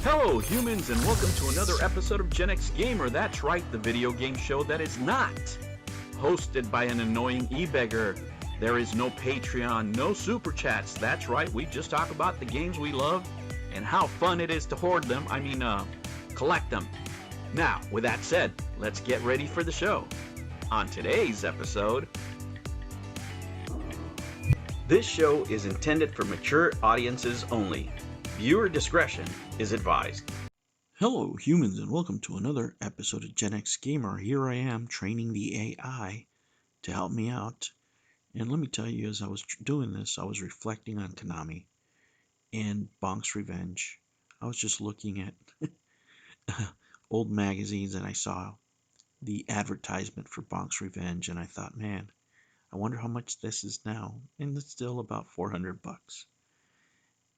Hello, humans, and welcome to another episode of Gen X Gamer. That's right, the video game show that is not hosted by an annoying e-beggar. There is no Patreon, no Super Chats. That's right, we just talk about the games we love and how fun it is to hoard them. Collect them. Now, with that said, let's get ready for the show. On today's episode, this show is intended for mature audiences only. Viewer discretion is advised. Hello, humans, and welcome to another episode of Gen X Gamer. Here I am training the AI to help me out. And let me tell you, as I was doing this, I was reflecting on KONAMI and BONK's Revenge. I was just looking at old magazines and I saw the advertisement for BONK's Revenge, and I thought, man, I wonder how much this is now. And it's still about $400.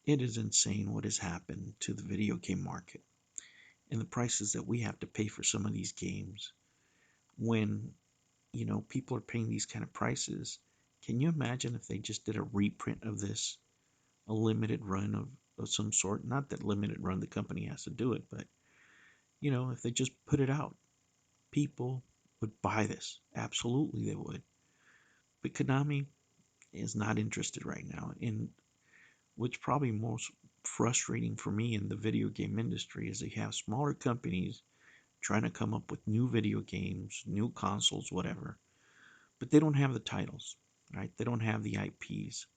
It is insane what has happened to the video game market and the prices that we have to pay for some of these games. When, people are paying these kind of prices, can you imagine if they just did a reprint of this, a limited run of some sort? Not that limited run the company has to do it, but, if they just put it out, people would buy this. Absolutely they would. But KONAMI is not interested right now. And what's probably most frustrating for me in the video game industry is they have smaller companies trying to come up with new video games, new consoles, whatever, but they don't have the titles, right? They don't have the IPs.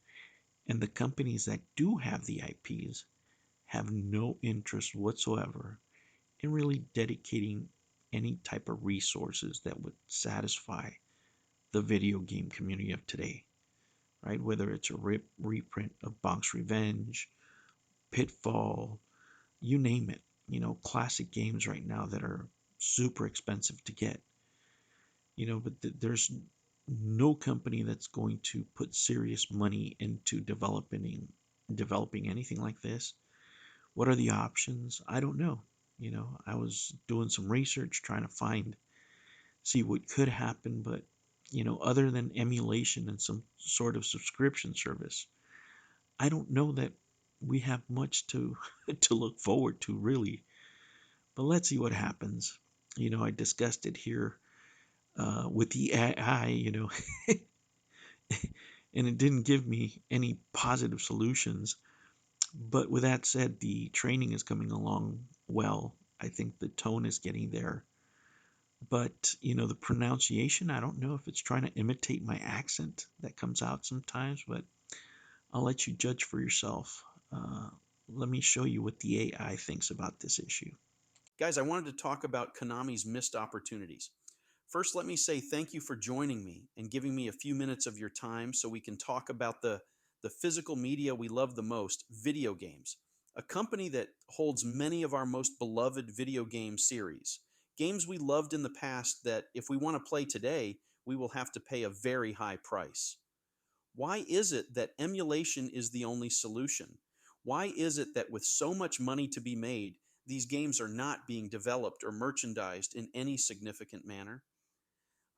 And the companies that do have the IPs have no interest whatsoever in really dedicating any type of resources that would satisfy the video game community of today, right? Whether it's a reprint of BONK's Revenge, Pitfall, you name it. Classic games right now that are super expensive to get. But there's no company that's going to put serious money into developing anything like this. What are the options? I don't know. I was doing some research trying to see what could happen, but other than emulation and some sort of subscription service, I don't know that we have much to to look forward to, really. But let's see what happens. I discussed it here with the AI, and it didn't give me any positive solutions. But with that said, the training is coming along well. I think the tone is getting there. But, the pronunciation, I don't know if it's trying to imitate my accent that comes out sometimes, but I'll let you judge for yourself. Let me show you what the AI thinks about this issue. Guys, I wanted to talk about KONAMI's missed opportunities. First, let me say thank you for joining me and giving me a few minutes of your time so we can talk about the physical media we love the most, video games. A company that holds many of our most beloved video game series. Games we loved in the past that, if we want to play today, we will have to pay a very high price. Why is it that emulation is the only solution? Why is it that with so much money to be made, these games are not being developed or merchandised in any significant manner?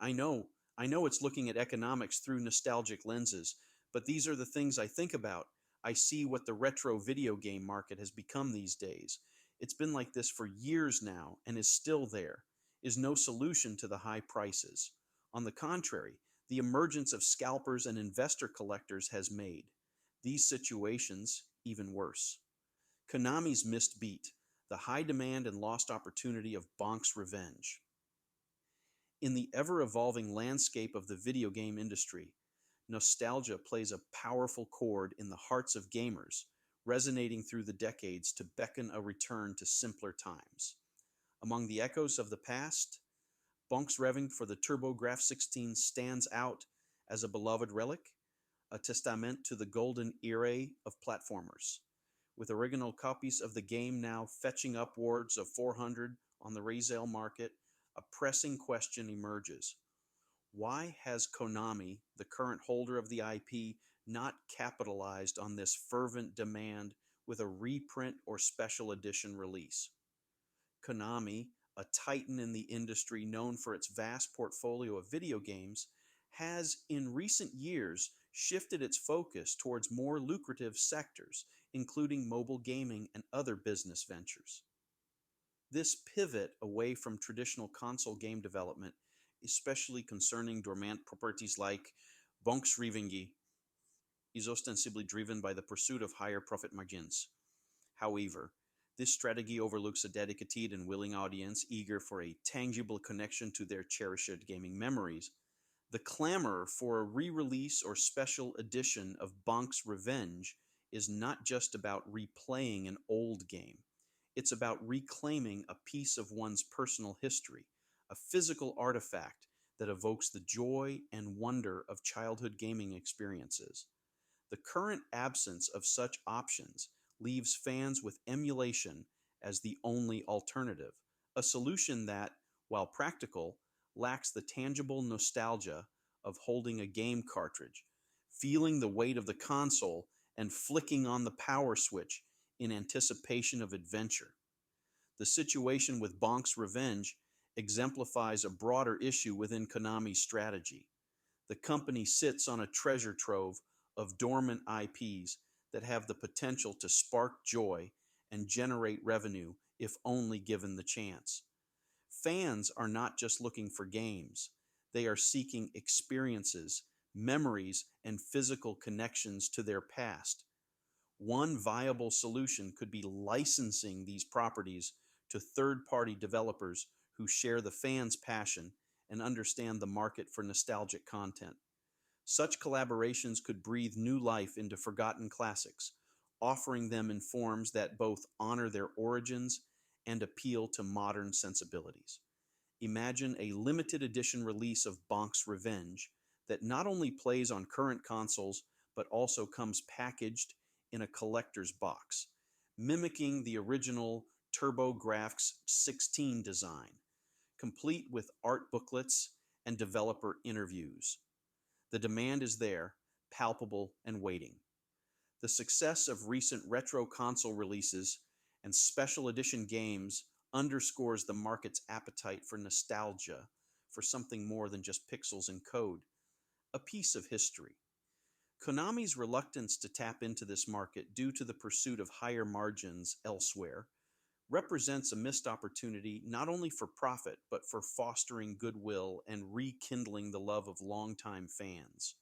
I know, I know it's looking at economics through nostalgic lenses, but these are the things I think about. I see what the retro video game market has become these days. It's been like this for years now and is still there, is no solution to the high prices. On the contrary, the emergence of scalpers and investor collectors has made these situations even worse. KONAMI's missed beat, the high demand and lost opportunity of BONK's Revenge. In the ever-evolving landscape of the video game industry, nostalgia plays a powerful chord in the hearts of gamers, resonating through the decades to beckon a return to simpler times. Among the echoes of the past, BONK's Revenge for the TurboGrafx-16 stands out as a beloved relic, a testament to the golden era of platformers. With original copies of the game now fetching upwards of 400 on the resale market, a pressing question emerges. Why has KONAMI, the current holder of the IP, not capitalized on this fervent demand with a reprint or special edition release? KONAMI, a titan in the industry known for its vast portfolio of video games, has in recent years shifted its focus towards more lucrative sectors, including mobile gaming and other business ventures. This pivot away from traditional console game development, especially concerning dormant properties like BONK's revenue, is ostensibly driven by the pursuit of higher profit margins. However, this strategy overlooks a dedicated and willing audience eager for a tangible connection to their cherished gaming memories. The clamor for a re-release or special edition of BONK's Revenge is not just about replaying an old game. It's about reclaiming a piece of one's personal history, a physical artifact that evokes the joy and wonder of childhood gaming experiences. The current absence of such options leaves fans with emulation as the only alternative, a solution that, while practical, lacks the tangible nostalgia of holding a game cartridge, feeling the weight of the console, and flicking on the power switch in anticipation of adventure. The situation with BONK's Revenge exemplifies a broader issue within Konami's strategy. The company sits on a treasure trove of dormant IPs that have the potential to spark joy and generate revenue if only given the chance. Fans are not just looking for games. They are seeking experiences, memories, and physical connections to their past. One viable solution could be licensing these properties to third-party developers who share the fans' passion and understand the market for nostalgic content. Such collaborations could breathe new life into forgotten classics, offering them in forms that both honor their origins and appeal to modern sensibilities. Imagine a limited edition release of BONK's Revenge that not only plays on current consoles, but also comes packaged in a collector's box, mimicking the original TurboGrafx-16 design, complete with art booklets and developer interviews. The demand is there, palpable and waiting. The success of recent retro console releases and special edition games underscores the market's appetite for nostalgia, for something more than just pixels and code, a piece of history. Konami's reluctance to tap into this market due to the pursuit of higher margins elsewhere represents a missed opportunity not only for profit, but for fostering goodwill and rekindling the love of longtime fans.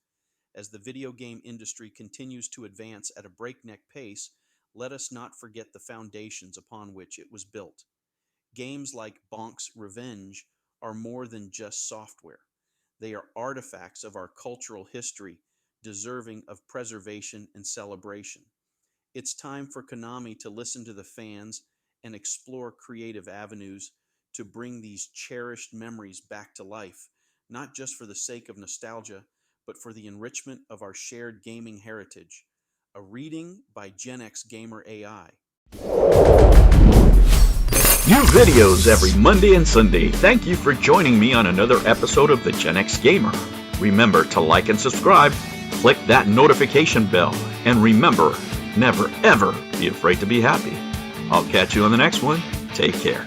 As the video game industry continues to advance at a breakneck pace, let us not forget the foundations upon which it was built. Games like BONK's Revenge are more than just software. They are artifacts of our cultural history, deserving of preservation and celebration. It's time for Konami to listen to the fans and explore creative avenues to bring these cherished memories back to life, not just for the sake of nostalgia, but for the enrichment of our shared gaming heritage. A reading by Gen X Gamer AI. New videos every Monday and Sunday. Thank you for joining me on another episode of the Gen X Gamer. Remember to like and subscribe, click that notification bell, and remember, never ever be afraid to be happy. I'll catch you on the next one. Take care.